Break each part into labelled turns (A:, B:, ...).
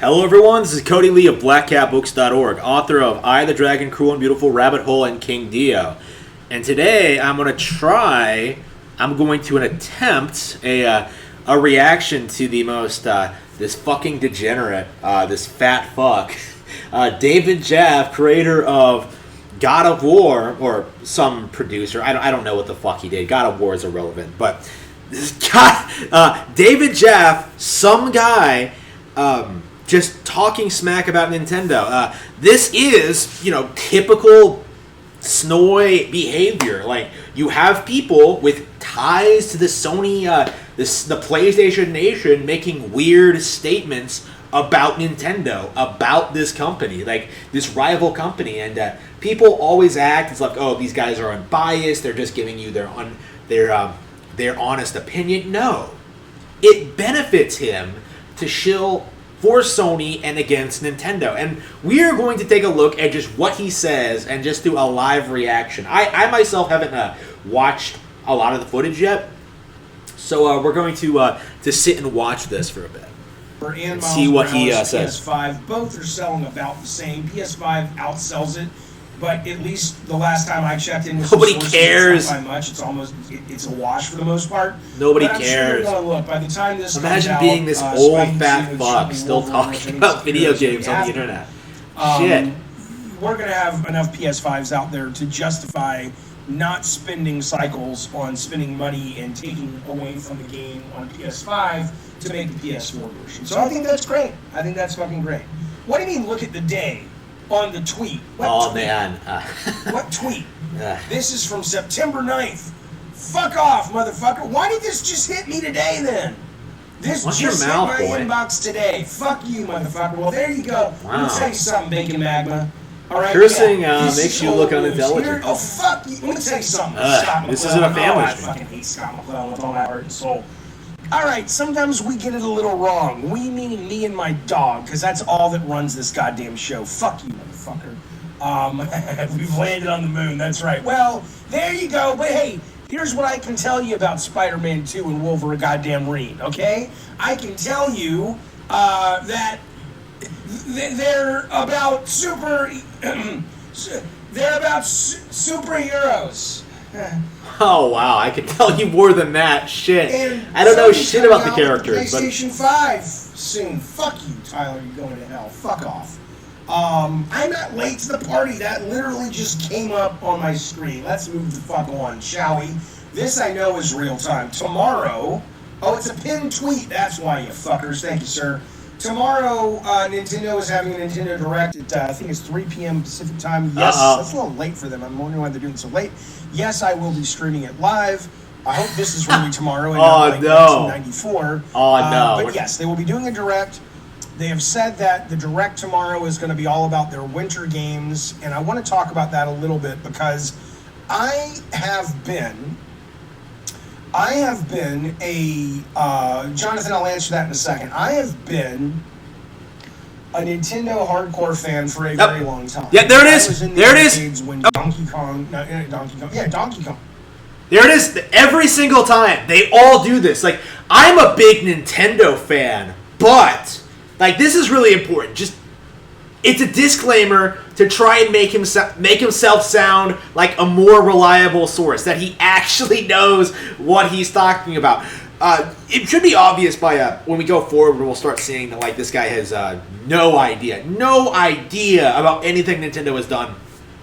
A: Hello everyone, this is Cody Lee of BlackCatBooks.org, author of I, the Dragon, Cruel and Beautiful, Rabbit Hole, and King Dio. And today I'm going to attempt a reaction to the most, this fucking degenerate, this fat fuck, David Jaffe, creator of God of War, or some producer, I don't know what the fuck he did, God of War is irrelevant, but this guy, David Jaffe, some guy, just talking smack about Nintendo. This is, typical Snoy behavior. Like, you have people with ties to the Sony, the PlayStation Nation making weird statements about Nintendo, about this company, like this rival company, and people always act, it's like, oh, these guys are unbiased, they're just giving you their honest opinion. No. It benefits him to shill for Sony and against Nintendo. And we are going to take a look at just what he says and just do a live reaction. I myself haven't watched a lot of the footage yet, so we're going to sit and watch this for a bit and see what he says.
B: PS5, both are selling about the same. PS5 outsells it, but at least the last time I checked in,
A: nobody cares.
B: It's not by much. It's a wash for the most part.
A: Nobody
B: but I'm
A: cares.
B: Sure look, by the time this
A: imagine
B: comes
A: being
B: out,
A: this old fat fuck
B: really
A: still talking about video games on the internet. Shit.
B: We're gonna have enough PS5s out there to justify not spending cycles on spending money and taking away from the game on PS5 to make the PS4 version. So I think that's great. I think that's fucking great. What do you mean, look at the day on the tweet? What tweet?
A: Man.
B: What tweet? This is from September 9th. Fuck off, motherfucker. Why did this just hit me today, then? This
A: What's
B: just
A: your mouth,
B: hit my
A: boy?
B: Inbox today. Fuck you, motherfucker. Well, there you go.
A: Wow.
B: Let me tell you something, Bacon Magma. All right,
A: cursing makes you look unintelligent.
B: Oh, fuck you. Let me tell you something.
A: This isn't a family
B: I fucking hate Scott McClellan with all my heart and soul. All right, sometimes we get it a little wrong. We, meaning me and my dog, because that's all that runs this goddamn show. Fuck you, motherfucker. We've landed on the moon, that's right. Well, there you go. But hey, here's what I can tell you about Spider-Man 2 and Wolverine, okay? I can tell you that they're about superheroes.
A: Oh wow, I can tell you more than that. Shit. And I don't know shit about the characters.
B: PlayStation 5 soon. Fuck you, Tyler, you're going to hell. Fuck off. I'm not late to the party. That literally just came up on my screen. Let's move the fuck on, shall we? This I know is real time. Tomorrow, it's a pinned tweet. That's why, you fuckers. Thank you, sir. Tomorrow, Nintendo is having a Nintendo Direct at, I think it's 3 p.m. Pacific time. Yes, that's a little late for them. I'm wondering why they're doing it so late. Yes, I will be streaming it live. I hope this is really tomorrow and not like 1994. But yes, they will be doing a Direct. They have said that the Direct tomorrow is going to be all about their winter games, and I want to talk about that a little bit because I have been a, Jonathan, I'll answer that in a second. I have been a Nintendo hardcore fan for a very long time.
A: Yeah, there it is. There it is.
B: When Donkey Kong. There
A: it is. Every single time. They all do this. Like, I'm a big Nintendo fan, but, like, this is really important. Just, it's a disclaimer to try and make himself sound like a more reliable source, that he actually knows what he's talking about. It should be obvious by when we go forward, we'll start seeing that, like, this guy has no idea about anything Nintendo has done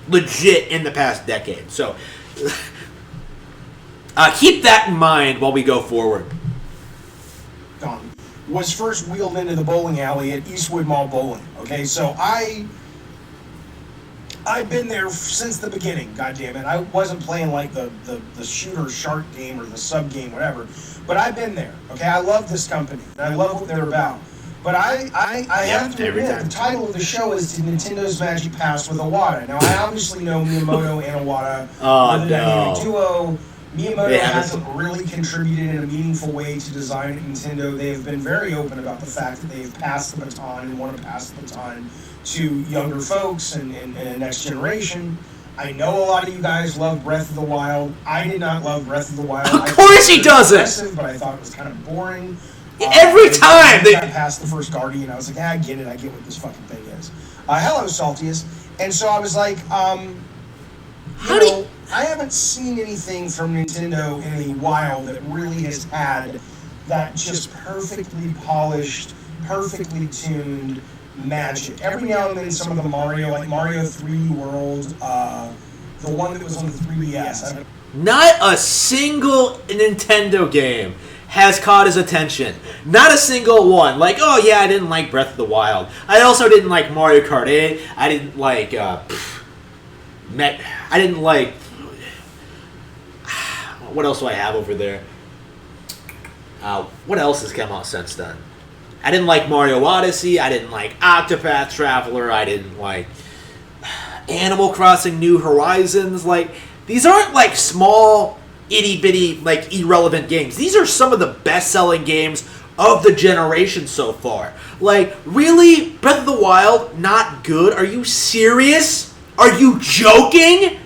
A: legit in the past decade. So keep that in mind while we go forward.
B: Was first wheeled into the bowling alley at Eastwood Mall Bowling. Okay, so I've been there since the beginning. God damn it, I wasn't playing like the shooter shark game or the sub game, whatever. But I've been there. Okay, I love this company. I love what they're about. But I have to admit, the title of the show is "Did Nintendo's Magic Pass with Iwata?" Now I obviously know Miyamoto and Iwata are the dynamic duo. Miyamoto hasn't really contributed in a meaningful way to design at Nintendo. They have been very open about the fact that they've passed the baton and want to pass the baton to younger folks and the next generation. I know a lot of you guys love Breath of the Wild. I did not love Breath of the Wild.
A: Of course he doesn't!
B: But I thought it was kind of boring.
A: Every time
B: they got past the first Guardian, I was like, I get it. I get what this fucking thing is. Hello, Saltiest. And so I was like, I haven't seen anything from Nintendo in a while that really has had that just perfectly polished, perfectly tuned magic. Every now and then, some of the Mario, like Mario 3D World, the one that was on the 3DS.
A: Not a single Nintendo game has caught his attention. Not a single one. Like, oh yeah, I didn't like Breath of the Wild. I also didn't like Mario Kart 8. I didn't like, I didn't like, what else do I have over there? What else has come out since then? I didn't like Mario Odyssey. I didn't like Octopath Traveler. I didn't like Animal Crossing New Horizons. Like, these aren't like small, itty-bitty, like irrelevant games. These are some of the best-selling games of the generation so far. Like, really? Breath of the Wild, not good? Are you serious? Are you joking?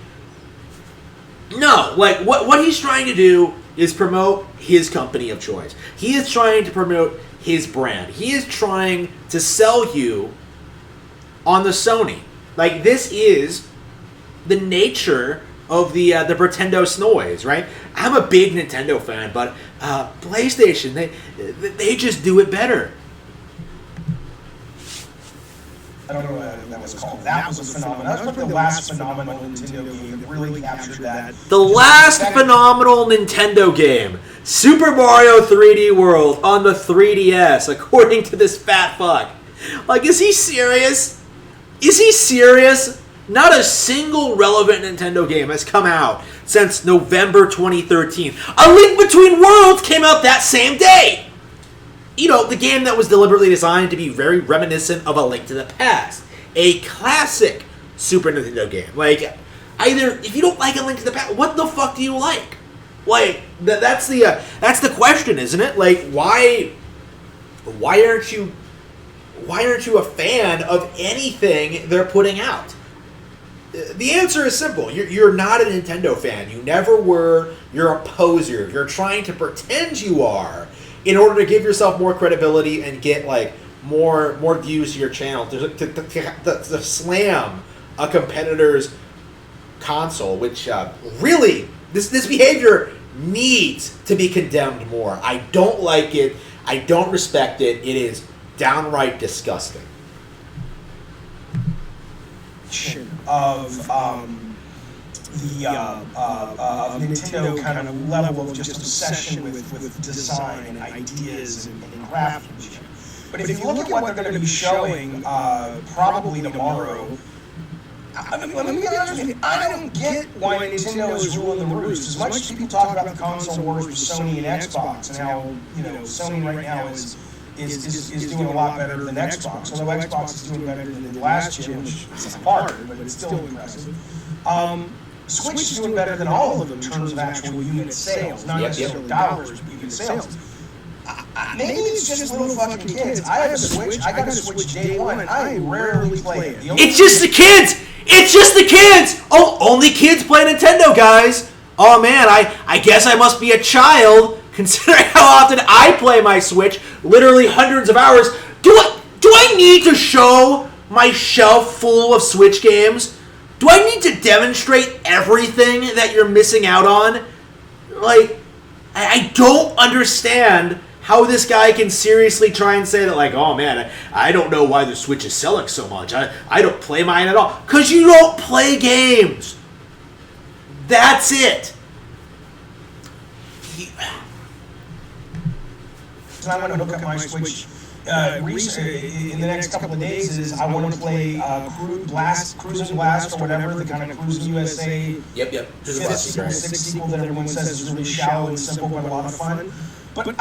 A: No, like, what he's trying to do is promote his company of choice. He is trying to promote his brand. He is trying to sell you on the Sony. Like, this is the nature of the Pretendo Snoys, right? I'm a big Nintendo fan, but PlayStation, they just do it better.
B: I don't know what that was called. That was a phenomenon. That was probably the last phenomenal Nintendo game that really captured that.
A: The last phenomenal Nintendo game, Super Mario 3D World on the 3DS, according to this fat fuck. Like, is he serious? Is he serious? Not a single relevant Nintendo game has come out since November 2013. A Link Between Worlds came out that same day. You know, the game that was deliberately designed to be very reminiscent of A Link to the Past. A classic Super Nintendo game. Like, either, if you don't like A Link to the Past, what the fuck do you like? Like, that's the question, isn't it? Like, why aren't you a fan of anything they're putting out? The answer is simple. You're not a Nintendo fan. You never were. You're a poser. You're trying to pretend you are in order to give yourself more credibility and get like more views to your channel to slam a competitor's console, which really this behavior needs to be condemned more. I don't like it. I don't respect it. It is downright disgusting.
B: Of Nintendo kind of level of just obsession with design and ideas and craftsmanship. But if you look at what they're going to be showing probably tomorrow, let me be honest with you, I don't get why Nintendo is ruling the roost. As much as people talk about the console wars with Sony and Xbox and how Sony right now is doing a lot better than Xbox. Although Xbox is doing better than the last gen, which is hard, but it's still impressive. Switch is doing better than all of them in terms of actual unit sales, not necessarily dollars, but unit sales. Maybe it's just little fucking kids. I have a Switch. I got a Switch day one. I rarely play it.
A: It's just the kids. It's just the kids. Oh, only kids play Nintendo, guys. Oh man, I guess I must be a child considering how often I play my Switch. Literally hundreds of hours. Do I need to show my shelf full of Switch games? Do I need to demonstrate everything that you're missing out on? Like, I don't understand how this guy can seriously try and say that, like, oh man, I don't know why the Switch is selling so much. I don't play mine at all. Because you don't play games. That's it.
B: I want to hook up my Switch in the next couple of days. Is I want to play Cruising Blast or whatever, the kind of Cruising USA.
A: Yep.
B: Sequel that everyone says is really shallow and simple but a lot of fun. But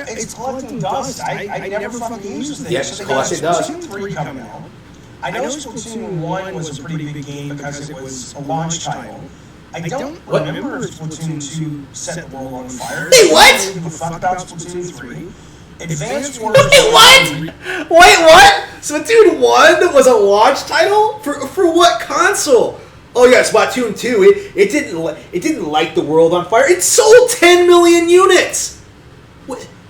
B: it's collecting dust. I never fucking used this thing.
A: Yes, so collecting dust.
B: Splatoon 3 coming out. I know Splatoon 1 was a pretty big game because it was a launch title. I don't remember if Splatoon 2 set the world on fire.
A: Wait, what?
B: I don't give a fuck about Splatoon 3. Advanced Wars.
A: Wait, what? Wait, what? Splatoon 1 was a launch title? For what console? Oh yeah, Splatoon 2, it didn't light the world on fire. It sold 10 million units!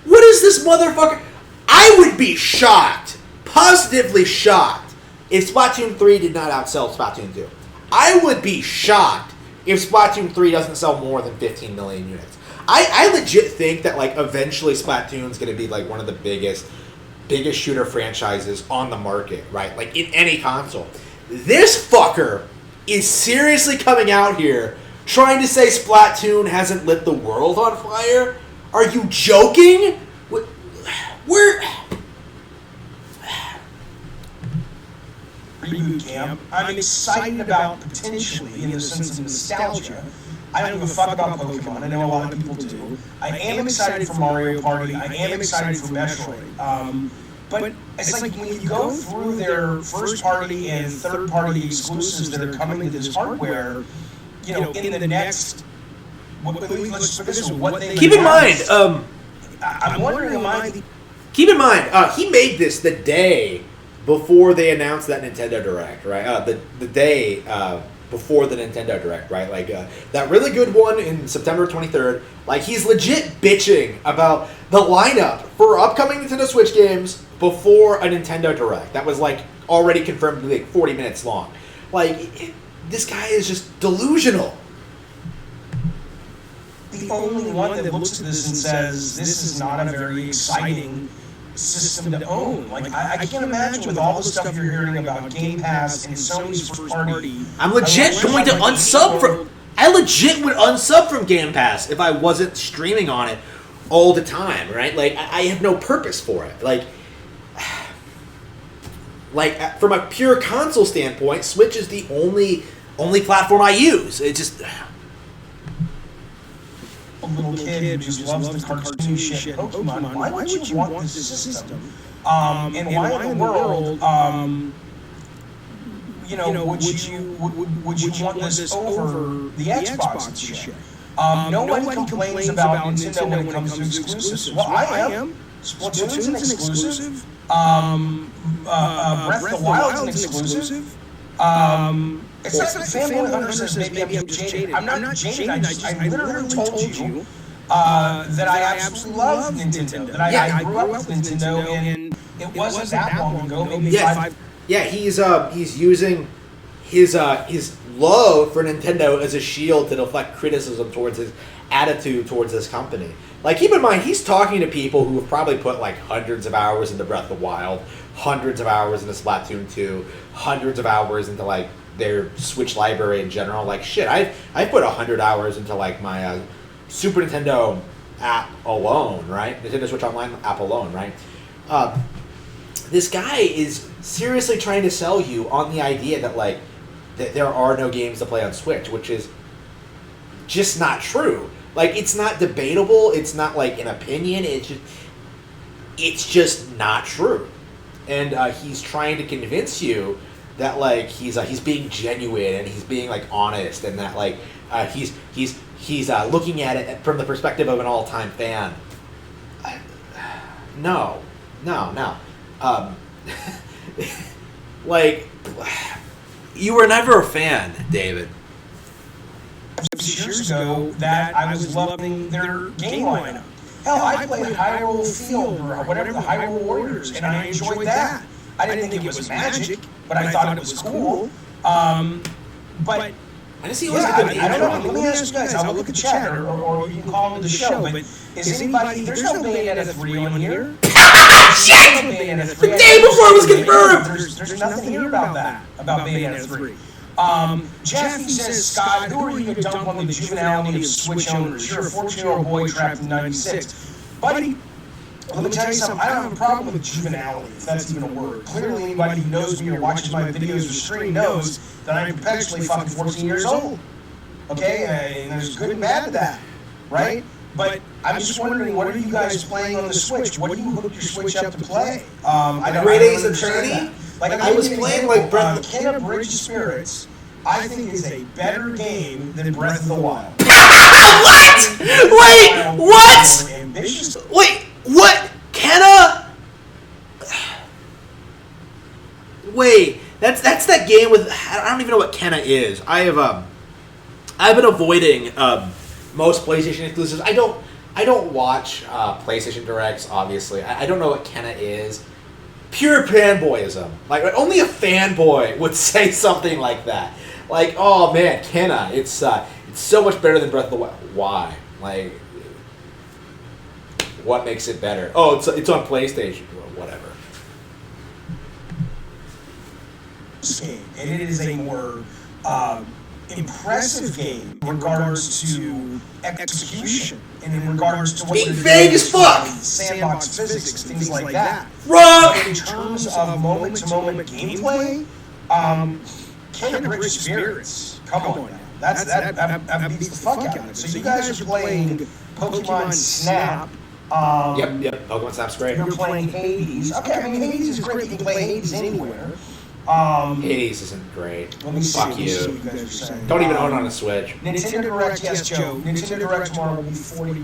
A: What is this motherfucker? I would be shocked, positively shocked, if Splatoon 3 did not outsell Splatoon 2. I would be shocked if Splatoon 3 doesn't sell more than 15 million units. I legit think that, like, eventually Splatoon's going to be, like, one of the biggest shooter franchises on the market, right? Like, in any console. This fucker is seriously coming out here trying to say Splatoon hasn't lit the world on fire? Are you joking? We're...
B: Reboot camp. I'm excited about potentially, in the sense of nostalgia. I don't give a fuck about Pokemon. I know a lot of people do. I am excited for Mario Party. I am excited for Metroid. But it's like when you go through their first-party and third-party exclusives that are coming to this hardware, you know, in the next... Let's put this what they...
A: Keep in mind...
B: I'm wondering,
A: Keep in mind, he made this the day before they announced that Nintendo Direct, right? The day before the Nintendo Direct, right? Like, that really good one in September 23rd. Like, he's legit bitching about the lineup for upcoming Nintendo Switch games before a Nintendo Direct. That was, like, already confirmed to be, like, 40 minutes long. Like, this guy is just delusional.
B: The only one that looks at this and says, this is not a very exciting system to own. Like, I can't imagine with all the stuff you're hearing about Game Pass and Sony's first party.
A: I'm legit going to unsub from... I legit would unsub from Game Pass if I wasn't streaming on it all the time, right? Like, I have no purpose for it. Like, from a pure console standpoint, Switch is the only platform I use. It just...
B: A little kid who just loves the cartoon shit Pokemon, why would you want this system? And why in the world, you know, would you want this over the Xbox and shit? Nobody complains about Nintendo when it comes to exclusives. Well, I am. Splatoon's an exclusive. Breath of the Wild's an exclusive. Except that Fanboy Hunter says maybe I'm jaded. I'm not jaded. I literally told you that I absolutely love Nintendo. That I grew up with Nintendo, and it wasn't that long ago. Maybe 5.
A: Yeah, he's using his love for Nintendo as a shield to deflect criticism towards his attitude towards this company. Like, keep in mind, he's talking to people who have probably put, like, hundreds of hours into Breath of the Wild, hundreds of hours into Splatoon 2, hundreds of hours into, like, their Switch library in general. Like, shit, I put 100 hours into, like, my Super Nintendo app alone, right? Nintendo Switch Online app alone, right? This guy is seriously trying to sell you on the idea that, like, that there are no games to play on Switch, which is just not true. Like, it's not debatable. It's not, like, an opinion. It's just not true. And he's trying to convince you that, like, he's being genuine and he's being, like, honest, and that, like, he's looking at it from the perspective of an all-time fan. No. Like, you were never a fan, David.
B: 6 years ago that I was loving their game lineup. Hell, I played Hyrule Field or whatever, the Hyrule Warriors, and I enjoyed that. I didn't think it was magic, but I thought it was cool. But
A: I didn't see
B: I don't know. Let me ask you guys. I'll look at the chat, or you can call into the show. But is anybody? There's no Bayonetta 3 on here.
A: Shit! The day before it was confirmed.
B: There's nothing here about that. About Bayonetta 3. Jaffe says, Scott, who are you to dump on the juvenility of Switch owners? You're a 14-year-old boy trapped in '96. Buddy, let me tell you something. I don't have a problem with juvenility, if that's even a word. Clearly, anybody who knows me or watches my videos or stream knows that I'm perpetually fucking 14 years old. Okay? And there's good and bad to that, right? But I'm just wondering, what are you guys playing on the Switch? What do you hook your Switch up to play? I don't understand that. Like, I was playing, like, Kenna Bridge of Spirits, I think is a better game than Breath of the Wild.
A: What? Wait, what? Wait, what? Kenna? Wait, that's that game with, I don't even know what Kenna is. I've been avoiding most PlayStation exclusives. I don't watch PlayStation Directs, obviously. I don't know what Kenna is. Pure fanboyism. Like, only a fanboy would say something like that. Like, oh man, Kenna, it's so much better than Breath of the Wild. Why? Like, what makes it better? Oh, it's on PlayStation or whatever.
B: Game, and it is a more impressive game in regards to execution and in regards to what
A: being vague as fuck,
B: sandbox physics, things like that.
A: Rock.
B: But in terms of moment-to-moment gameplay, Kenna Bridge Spirits. Come on now, that beats the fuck out of it. So you guys are playing Pokemon Snap.
A: Yep. Pokemon Snap's great.
B: You're playing Hades. Okay, I mean Hades is great. You can play Hades anywhere.
A: Hades isn't great.
B: Let me see,
A: Fuck you.
B: what guys are saying.
A: Don't even own it on a Switch.
B: Nintendo Direct, yes, Joe. Nintendo Direct tomorrow will be 40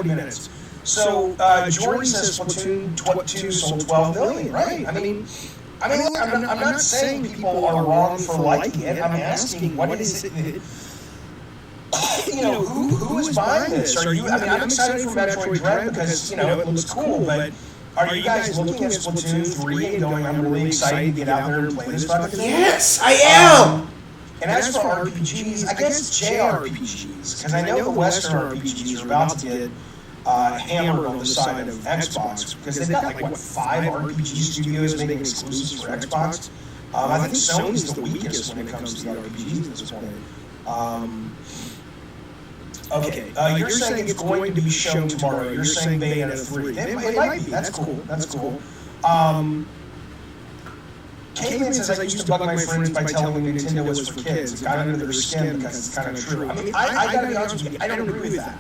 B: minutes. So, Jordan says Splatoon 2 sold 12 million, right? I mean, look, I'm not saying people are wrong for liking it. I'm asking, what is it that, who is buying this? Are you? I mean, I'm excited for Metroid Dread because it looks cool, but are you guys looking at Splatoon 3 and going, I'm really excited to get out there and play this fucking thing?
A: Yes, I am!
B: And as for RPGs, I guess it's JRPGs, because I know the Western RPGs are about to get hammered on the side of Xbox, because they've got, 5 RPG studios making exclusives for Xbox. I think Sony's the weakest when it comes to the RPGs at this point. Okay, you're saying it's going to be shown tomorrow. You're saying Bayonetta 3. It might be. That's cool. Caveman says, I used to bug my friends by telling them Nintendo was for kids. It got under their skin because it's kind of true. I mean, I gotta be honest with you, I don't agree with that.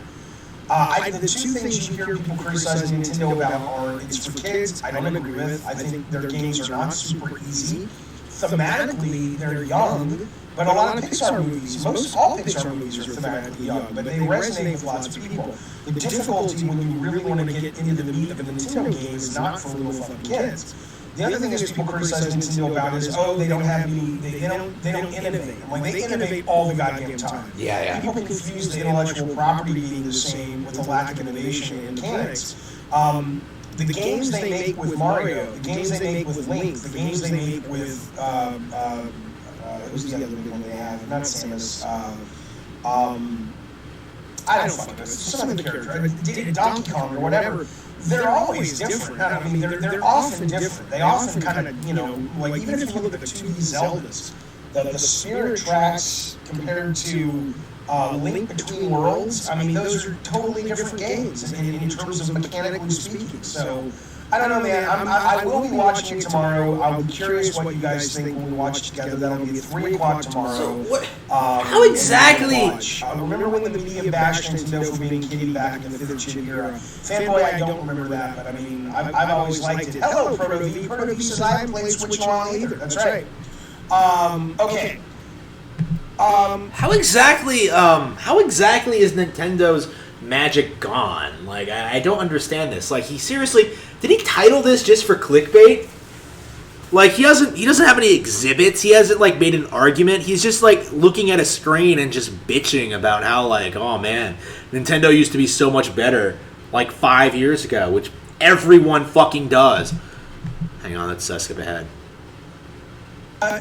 B: The two things you hear people criticizing Nintendo about are it's for kids, I don't agree with. I think their games are not super easy. Thematically, they're young. But a lot of Pixar movies, all Pixar movies are thematically young, but they resonate with lots of people. The difficulty when you really want to get into the meat of a Nintendo game is not for little fucking kids. The other thing is people criticize Nintendo about is, they don't have any, they don't innovate. Like, they innovate all the goddamn time.
A: Yeah.
B: People confuse the intellectual property being the same with the lack of innovation in mechanics. The games they make with Mario, the games they make with Link, the games they make with, who's the other big one they have? Not Samus. I don't fucking know. Some of the characters, Donkey Kong or whatever. They're always different. I mean, they're often different. They often kind of, even if you look at the 2D Zeldas, the spirit tracks compared to Link Between Worlds, I mean, those are totally different games in terms of mechanically speaking. So, I don't know, man. I will be watching it tomorrow. I'll be curious what you guys think when we watch it together. That'll be at 3 o'clock tomorrow.
A: So what? How exactly?
B: Remember when the media bashed Nintendo for being kiddie back in the 5th Gen era? Fanboy, I don't remember that, but I mean, I've always liked it. Hello, Proto-V. Proto-V says I haven't played Switch long either. That's right. Okay.
A: How exactly is Nintendo's magic gone? Like, I don't understand this. Like, did he title this just for clickbait? Like, he doesn't have any exhibits. He hasn't, made an argument. He's just, looking at a screen and just bitching about how, oh, man, Nintendo used to be so much better, 5 years ago, which everyone fucking does. Hang on, let's skip ahead.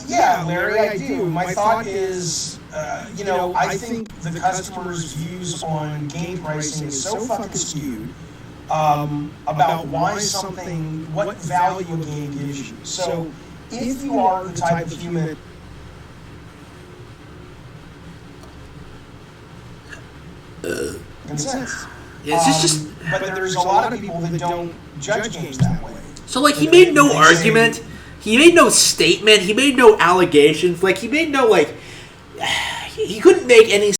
B: Yeah, Larry, I do. My thought is, I think the customer's views on game pricing is so fucking skewed about what value a game gives you. So, if you are the type of human... Consents.
A: Yeah, it's just...
B: But there's a lot of people that don't judge games that way.
A: So, he made no argument... He made no statement. He made no allegations. He made no, he couldn't make any